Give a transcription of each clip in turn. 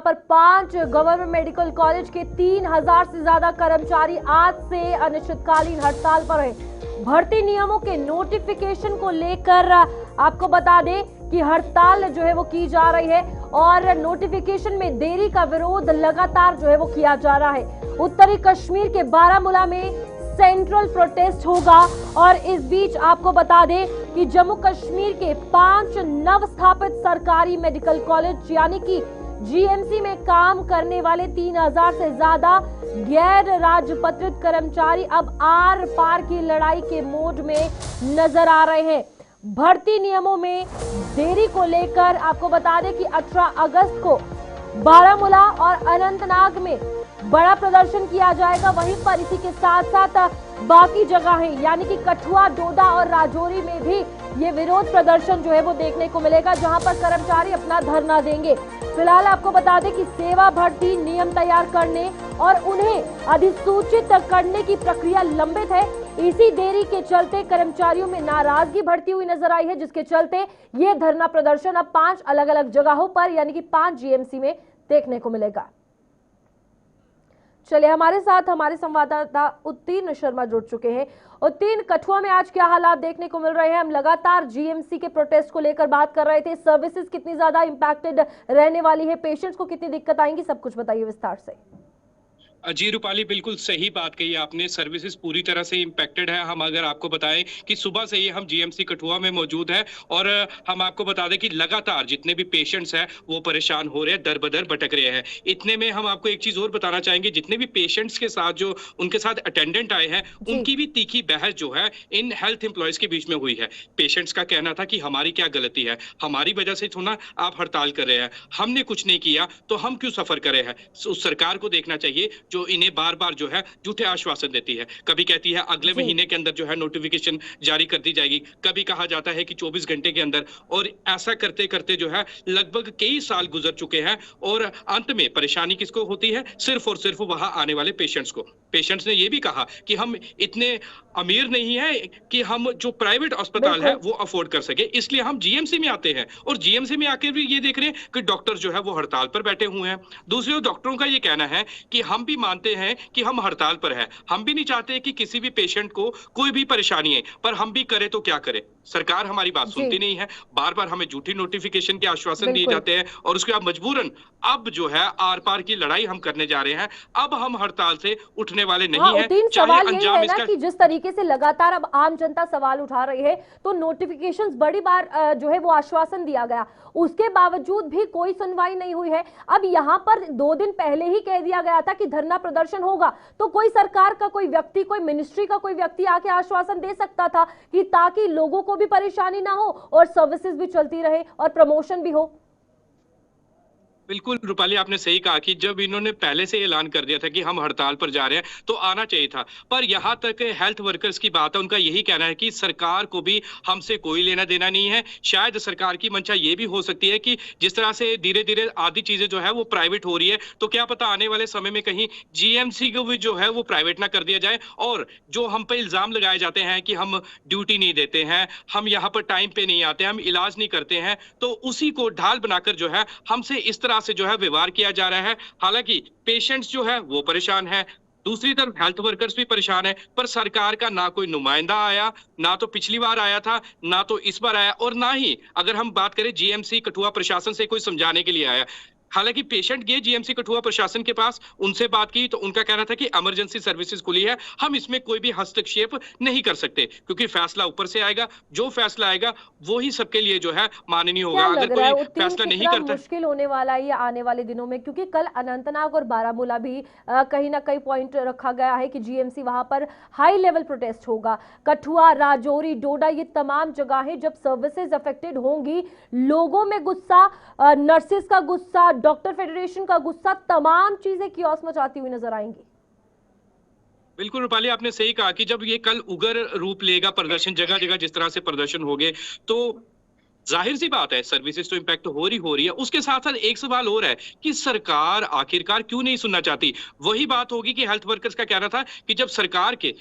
जहां पर 5 government medical college के 3000 से ज्यादा कर्मचारी आज से अनिश्चितकालीन हड़ताल पर है। भर्ती नियमों के नोटिफिकेशन को लेकर आपको बता दें कि हड़ताल जो है वो की जा रही है और नोटिफिकेशन में देरी का विरोध लगातार जो है वो किया जा रहा है। उत्तरी कश्मीर के बारामूला में सेंट्रल प्रोटेस्ट होगा और इस बीच आपको बता दें कि जम्मू कश्मीर के 5 नव स्थापित सरकारी मेडिकल कॉलेज यानी कि जीएमसी में काम करने वाले 3000 से ज्यादा गैर राजपत्रित कर्मचारी अब आर पार की लड़ाई के मोड में नजर आ रहे हैं। भर्ती नियमों में देरी को लेकर आपको बता दें कि 18 अगस्त को बारामूला और अनंतनाग में बड़ा प्रदर्शन किया जाएगा। वहीं पर इसी के साथ साथ बाकी जगहें यानी कि कठुआ, डोडा और राजौरी में भी ये विरोध प्रदर्शन जो है वो देखने को मिलेगा, जहां पर कर्मचारी अपना धरना देंगे। फिलहाल आपको बता दें कि सेवा भर्ती नियम तैयार करने और उन्हें अधिसूचित करने की प्रक्रिया लंबित है। इसी देरी के चलते कर्मचारियों में नाराजगी बढ़ती हुई नजर आई है, जिसके चलते ये धरना प्रदर्शन अब 5 अलग अलग जगहों पर यानी कि 5 जीएमसी में देखने को मिलेगा। चलिए, हमारे साथ हमारे संवाददाता उत्तीर्ण शर्मा जुड़ चुके हैं। उत्तीर्ण, कठुआ में आज क्या हालात देखने को मिल रहे हैं? हम लगातार जीएमसी के प्रोटेस्ट को लेकर बात कर रहे थे। सर्विसेज कितनी ज्यादा इंपैक्टेड रहने वाली है, पेशेंट्स को कितनी दिक्कत आएंगी, सब कुछ बताइए विस्तार से। जी रूपाली, बिल्कुल सही बात कही आपने। सर्विसेज पूरी तरह से इम्पैक्टेड है। हम अगर आपको बताएं कि सुबह से ही हम जीएमसी कठुआ में मौजूद है और हम आपको बता दें कि लगातार जितने भी पेशेंट्स हैं वो परेशान हो रहे हैं, दर बदर भटक रहे हैं। इतने में हम आपको एक चीज और बताना चाहेंगे, जितने भी पेशेंट्स के साथ जो उनके साथ अटेंडेंट आए हैं उनकी भी तीखी बहस जो है इन हेल्थ एम्प्लॉयज के बीच में हुई है। पेशेंट्स का कहना था कि हमारी क्या गलती है, हमारी वजह से थोड़ा आप हड़ताल कर रहे हैं, हमने कुछ नहीं किया तो हम क्यों सफर कर रहे हैं। उस सरकार को देखना चाहिए जो इन्हें बार बार जो है झूठे आश्वासन देती है। कभी कहती है अगले महीने के अंदर जो है नोटिफिकेशन जारी कर दी जाएगी, कभी कहा जाता है कि 24 घंटे के अंदर, और ऐसा करते करते जो है लगभग कई साल गुजर चुके हैं और अंत में परेशानी किसको होती है? सिर्फ और सिर्फ वहां आने वाले पेशेंट्स को। पेशेंट्स ने यह भी कहा कि हम इतने अमीर नहीं है कि हम जो प्राइवेट अस्पताल है वो अफोर्ड कर सके, इसलिए हम जीएमसी में आते हैं और जीएमसी में आकर भी ये देख रहे हैं कि डॉक्टर जो है वो हड़ताल पर बैठे हुए हैं। दूसरी ओर डॉक्टरों का ये कहना है कि हम भी मानते हैं कि हम हड़ताल पर है, हम भी नहीं चाहते कि किसी भी पेशेंट को कोई भी परेशानी है, पर हम भी करें तो क्या करें। सरकार हमारी बात सुनती नहीं है, बार बार हमें झूठी नोटिफिकेशन के आश्वासन दिए जाते हैं और उसके बाद मजबूरन अब जो है आर पार की लड़ाई हम करने जा रहे हैं। अब हम हड़ताल से उठने वाले नहीं है। सवाल यही है ना कि जिस तरीके से लगातार अब आम जनता सवाल उठा रही है, तो नोटिफिकेशंस बड़ी बार जो है वो आश्वासन दिया गया, उसके बावजूद भी कोई सुनवाई नहीं हुई है। अब यहाँ पर 2 दिन पहले ही कह दिया गया था कि धरना प्रदर्शन होगा, तो कोई सरकार का कोई व्यक्ति, कोई मिनिस्ट्री का कोई व्यक्ति आके आश्वासन दे सकता था कि ताकि लोगों को भी परेशानी ना हो और सर्विसेज भी चलती रहे और प्रमोशन भी हो। बिल्कुल रूपाली, आपने सही कहा कि जब इन्होंने पहले से ऐलान कर दिया था कि हम हड़ताल पर जा रहे हैं तो आना चाहिए था, पर यहाँ तक हेल्थ वर्कर्स की बात है, उनका यही कहना है कि सरकार को भी हमसे कोई लेना देना नहीं है। शायद सरकार की मंशा ये भी हो सकती है कि जिस तरह से धीरे धीरे आधी चीजें जो है वो प्राइवेट हो रही है, तो क्या पता आने वाले समय में कहीं जीएमसी को भी जो है वो प्राइवेट ना कर दिया जाए। और जो हम पे इल्जाम लगाए जाते हैं कि हम ड्यूटी नहीं देते हैं, हम यहाँ पर टाइम पे नहीं आते, हम इलाज नहीं करते हैं, तो उसी को ढाल बनाकर जो है हमसे इस तरह से जो है व्यवहार किया जा रहा है। हालांकि पेशेंट्स जो है वो परेशान है, दूसरी तरफ हेल्थ वर्कर्स भी परेशान है, पर सरकार का ना कोई नुमाइंदा आया, ना तो पिछली बार आया था, ना तो इस बार आया, और ना ही अगर हम बात करें जीएमसी कठुआ प्रशासन से कोई समझाने के लिए आया। हालांकि पेशेंट गए जीएमसी कठुआ प्रशासन के पास, उनसे बात की तो उनका कहना था कि इमरजेंसी सर्विसेज खुली है, हम इसमें कोई भी हस्तक्षेप नहीं कर सकते क्योंकि फैसला ऊपर से आएगा, जो फैसला आएगा वो ही सबके लिए जो है माननीय होगा। अगर कोई फैसला नहीं करता, मुश्किल होने वाला है आने वाले दिनों में, क्योंकि कल अनंतनाग और बारामूला भी कहीं ना कहीं पॉइंट रखा गया है कि जीएमसी वहां पर हाई लेवल प्रोटेस्ट होगा। कठुआ, राजौरी, डोडा, ये तमाम जगहें जब सर्विसेज अफेक्टेड होंगी, लोगों में गुस्सा, नर्सेज का गुस्सा, डॉक्टर फेडरेशन का गुस्सा, तमाम चीजें कियोस्क मचाती हुई नजर आएंगी। बिल्कुल रूपाली, आपने सही कहा कि जब ये कल उग्र रूप लेगा प्रदर्शन, जगह जगह जिस तरह से प्रदर्शन हो गए, तो जाहिर सी बात है सर्विसेज तो इम्पैक्ट हो रही है। उसके साथ साथ एक सवाल और है कि सरकार आखिरकार क्यों नहीं सुनना चाहती। वही बात होगी कि हेल्थ वर्कर्स का कहना था कि जब सरकार के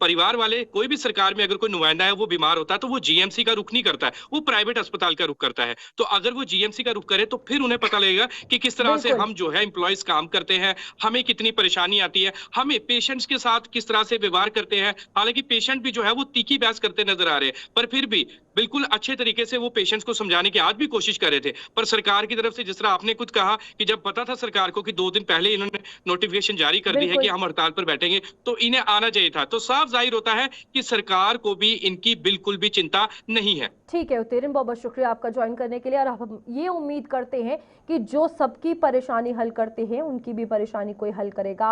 परिवार वाले, कोई भी सरकार में अगर कोई नुमाइंदा है वो बीमार होता है तो वो जीएमसी का रुख नहीं करता है, वो प्राइवेट अस्पताल का रुख करता है। तो अगर वो जीएमसी का रुख करे तो फिर उन्हें पता लगेगा कि किस तरह से बिल्कुल। हम जो है एम्प्लॉइज काम करते हैं, हमें कितनी परेशानी आती है, हमें पेशेंट्स के साथ किस तरह से व्यवहार करते हैं। हालांकि पेशेंट भी जो है वो तीखी बहस करते नजर आ रहे हैं, पर फिर भी बिल्कुल अच्छे तरीके से वो पेशेंट्स को समझाने की आज भी कोशिश कर रहे थे। पर सरकार की तरफ से जिस तरह आपने खुद कहा कि जब पता था सरकार को कि 2 दिन पहले इन्होंने नोटिफिकेशन जारी कर दी है कि बिल्कुल। हम हड़ताल पर बैठेंगे, तो इन्हें आना चाहिए था। तो साफ जाहिर होता है कि सरकार को भी इनकी बिल्कुल भी चिंता नहीं है। ठीक है उतेरिन, बहुत बहुत शुक्रिया आपका ज्वाइन करने के लिए। और हम ये उम्मीद करते हैं कि जो सबकी परेशानी हल करते हैं उनकी भी परेशानी कोई हल करेगा।